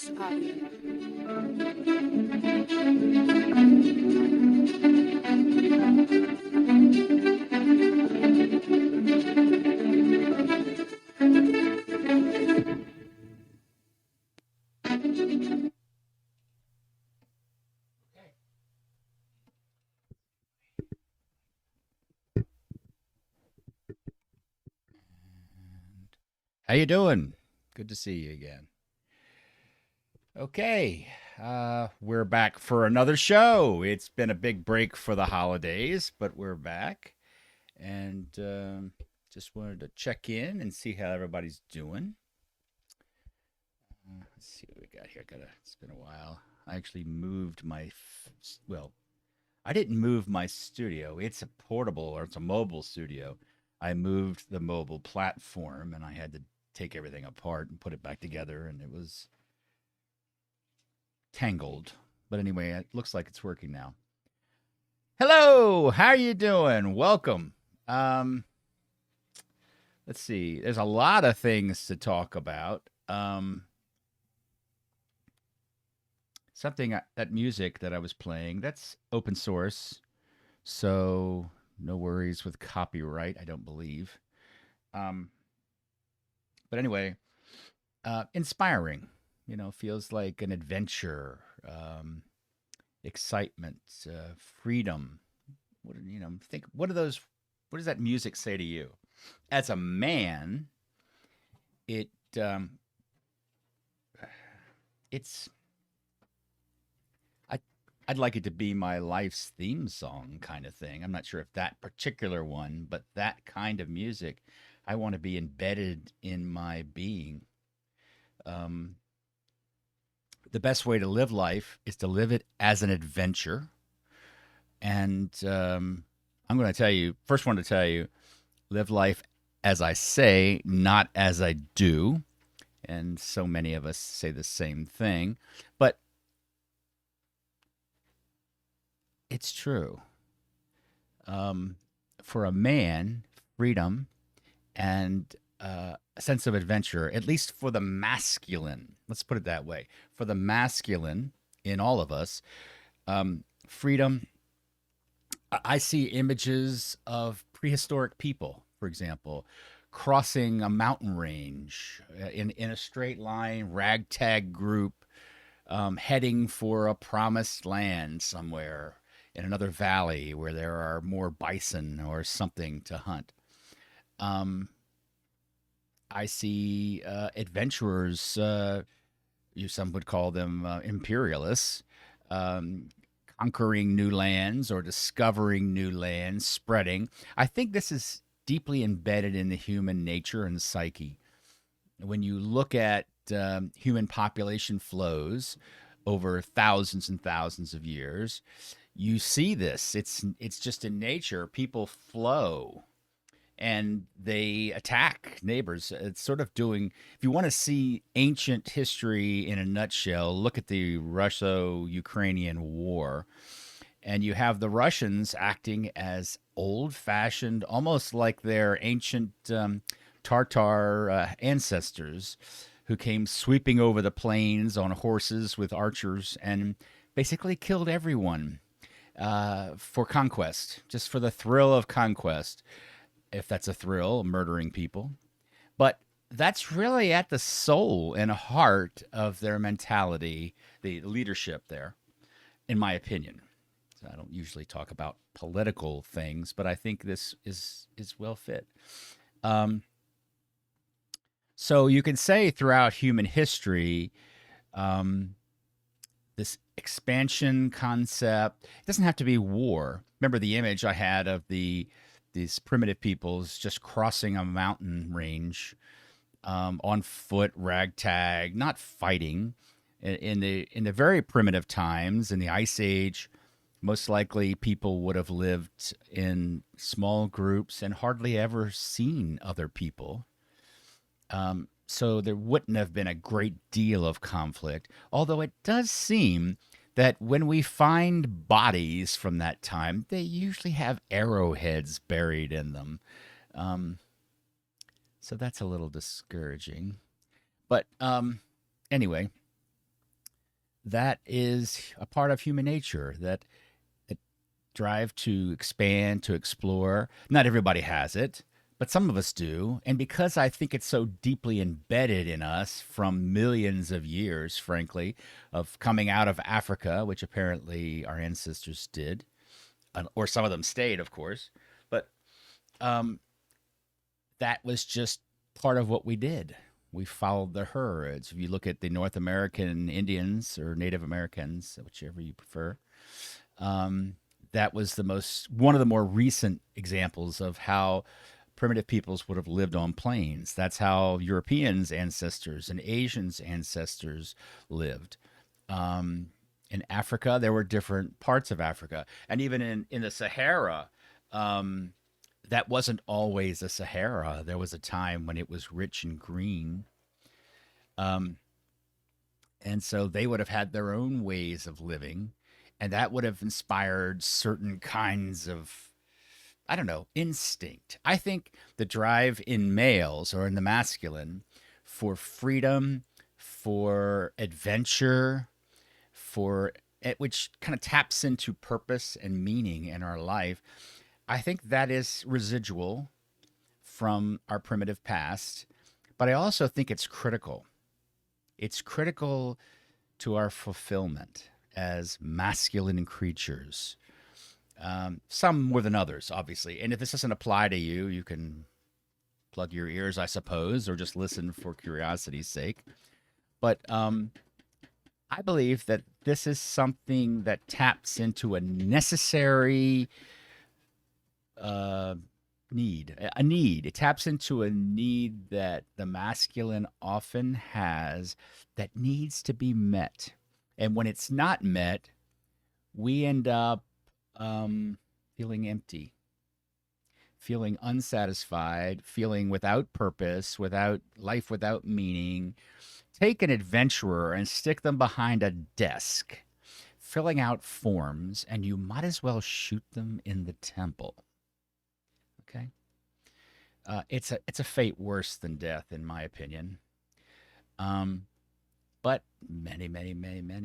audio. How you doing? Good to see you again. Okay, we're back for another show. It's been a big break for the holidays, but we're back, and just wanted to check in and see how everybody's doing. Let's see what we got here. It's been a while. I actually moved well, I didn't move my studio. It's a portable or it's a mobile studio. I moved the mobile platform, and I had to take everything apart and put it back together, and it was tangled. But anyway, it looks like it's working now. Hello, how are you doing? Welcome. Um, let's see. There's a lot of things to talk about. That music that I was playing, that's open source, so no worries with copyright. I don't believe. Um, but anyway, inspiring. Feels like an adventure, excitement, freedom. Think what are those? What does that music say to you? As a man, it it's I I'd like it to be my life's theme song kind of thing. I'm not sure if that particular one, but that kind of music, I want to be embedded in my being. Um, the best way to live life is to live it as an adventure. And I'm going to tell you, first one to tell you, live life as I say, not as I do. And so many of us say the same thing, but it's true. Um, for a man, freedom and a sense of adventure, at least for the masculine, let's put it that way, for the masculine in all of us, freedom. I see images of prehistoric people, for example, crossing a mountain range in a straight line, ragtag group, heading for a promised land somewhere in another valley where there are more bison or something to hunt. Um, I see adventurers, some would call them imperialists, um, conquering new lands or discovering new lands, spreading. I think this is deeply embedded in the human nature and psyche. When you look at human population flows over thousands and thousands of years, you see this. It's just in nature. People flow and they attack neighbors. It's sort of doing, if you want to see ancient history in a nutshell, look at the Russo Ukrainian war. And you have the Russians acting as old fashioned, almost like their ancient Tartar ancestors who came sweeping over the plains on horses with archers and basically killed everyone for conquest, just for the thrill of conquest, if that's a thrill, murdering people. But that's really at the soul and heart of their mentality, the leadership there, in my opinion. So I don't usually talk about political things, but I think this is well fit. Um, so you can say throughout human history, um, this expansion concept. It doesn't have to be war. Remember the image I had of these primitive peoples just crossing a mountain range on foot, ragtag, not fighting. In the very primitive times in the Ice Age, most likely people would have lived in small groups and hardly ever seen other people. So there wouldn't have been a great deal of conflict, although it does seem that when we find bodies from that time, they usually have arrowheads buried in them. Um, so that's a little discouraging. But anyway, that is a part of human nature, that drive to expand, to explore. Not everybody has it, but some of us do. And because I think it's so deeply embedded in us from millions of years, frankly, of coming out of Africa, which apparently our ancestors did, or some of them stayed, of course, but um, that was just part of what we did. We followed the herds. If you look at the North American Indians or Native Americans, whichever you prefer, um, that was the most one of the more recent examples of how primitive peoples would have lived on plains. That's how Europeans' ancestors and Asians' ancestors lived. Um, in Africa, there were different parts of Africa, and even in the Sahara, um, that wasn't always a Sahara. There was a time when it was rich and green, um, and so they would have had their own ways of living, and that would have inspired certain kinds of, I don't know, instinct. I think the drive in males or in the masculine for freedom, for adventure, for which kind of taps into purpose and meaning in our life. I think that is residual from our primitive past, but I also think it's critical. It's critical to our fulfillment as masculine creatures. Some more than others, obviously. And if this doesn't apply to you, you can plug your ears, I suppose, or just listen for curiosity's sake. But I believe that this is something that taps into a necessary uh, need, a need. It taps into a need that the masculine often has that needs to be met. And when it's not met, we end up feeling empty, feeling unsatisfied, feeling without purpose, without life, without meaning. Take an adventurer and stick them behind a desk, filling out forms, and you might as well shoot them in the temple. Okay, it's a fate worse than death, in my opinion. Um, but many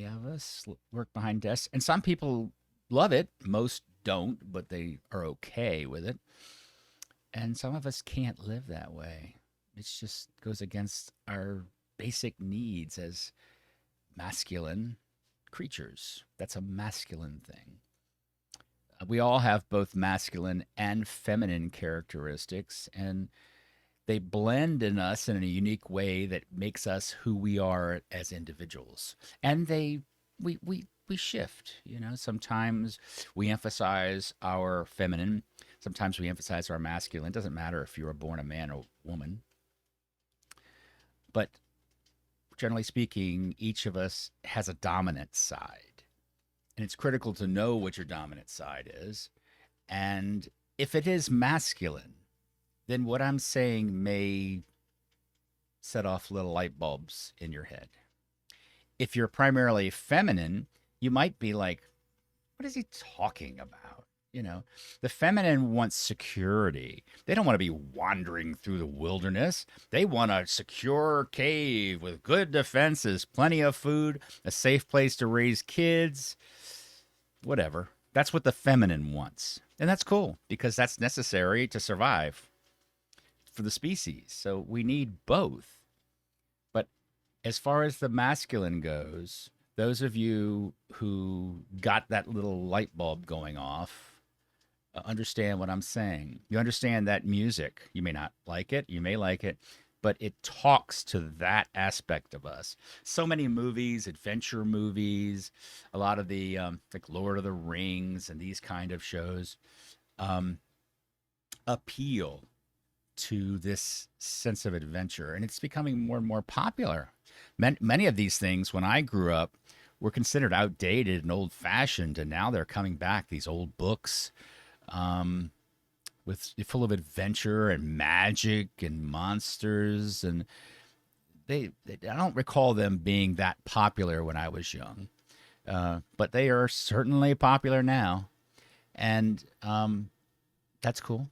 of us work behind desks, and some people love it. Most don't, but they are okay with it. And some of us can't live that way. It just goes against our basic needs as masculine creatures. That's a masculine thing. We all have both masculine and feminine characteristics, and they blend in us in a unique way that makes us who we are as individuals. And we shift. Sometimes we emphasize our feminine, sometimes we emphasize our masculine. It doesn't matter if you were born a man or woman, but generally speaking, each of us has a dominant side. And it's critical to know what your dominant side is. And if it is masculine, then what I'm saying may set off little light bulbs in your head. If you're primarily feminine, you might be like, what is he talking about? The feminine wants security. They don't want to be wandering through the wilderness. They want a secure cave with good defenses, plenty of food, a safe place to raise kids, whatever. That's what the feminine wants. And that's cool because that's necessary to survive for the species. So we need both. But as far as the masculine goes, those of you who got that little light bulb going off understand what I'm saying. You understand that music. You may not like it, you may like it, but it talks to that aspect of us. So many movies, adventure movies, a lot of the like Lord of the Rings and these kind of shows um, appeal to this sense of adventure, and it's becoming more and more popular. Many of these things, when I grew up, were considered outdated and old fashioned, and now they're coming back. These old books, um, with full of adventure and magic and monsters, and I don't recall them being that popular when I was young, but they are certainly popular now, and that's cool.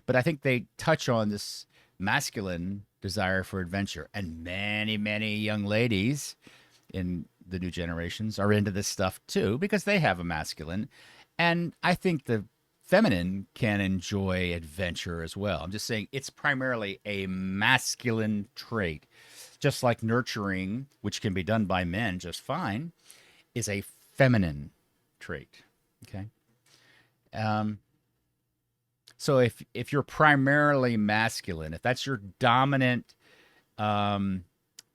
But I think they touch on this masculine desire for adventure, and many young ladies in the new generations are into this stuff too because they have a masculine. And I think the feminine can enjoy adventure as well. I'm just saying it's primarily a masculine trait. Just like nurturing, which can be done by men just fine, is a feminine trait. Okay. Um, so if you're primarily masculine, if that's your dominant um,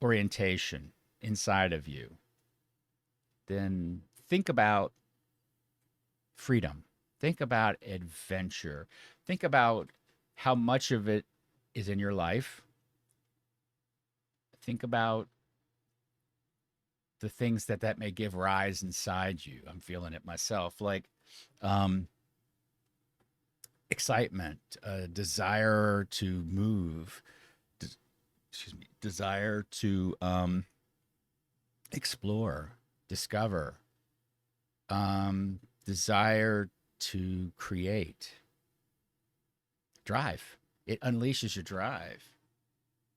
orientation inside of you, then think about freedom. Think about adventure. Think about how much of it is in your life. Think about the things that may give rise inside you. I'm feeling it myself, like um, excitement, desire to move, desire to explore, discover, desire to create, drive. It unleashes your drive.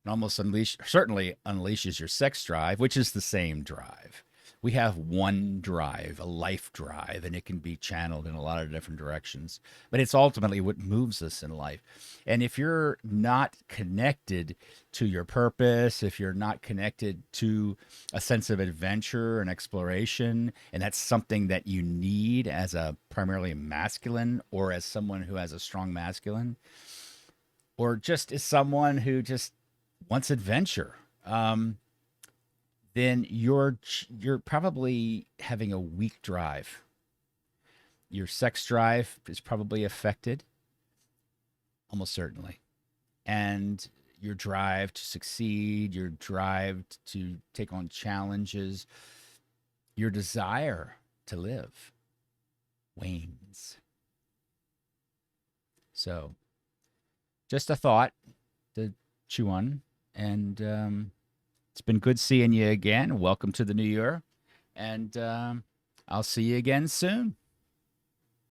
It almost certainly unleashes your sex drive, which is the same drive. We have one drive, a life drive, and it can be channeled in a lot of different directions. But it's ultimately what moves us in life. And if you're not connected to your purpose, if you're not connected to a sense of adventure and exploration, and that's something that you need as a primarily masculine or as someone who has a strong masculine, or just as someone who just wants adventure, then you're probably having a weak drive. Your sex drive is probably affected, almost certainly, and your drive to succeed, your drive to take on challenges, your desire to live wanes. So, just a thought to chew on, and it's been good seeing you again. Welcome to the new year, and I'll see you again soon.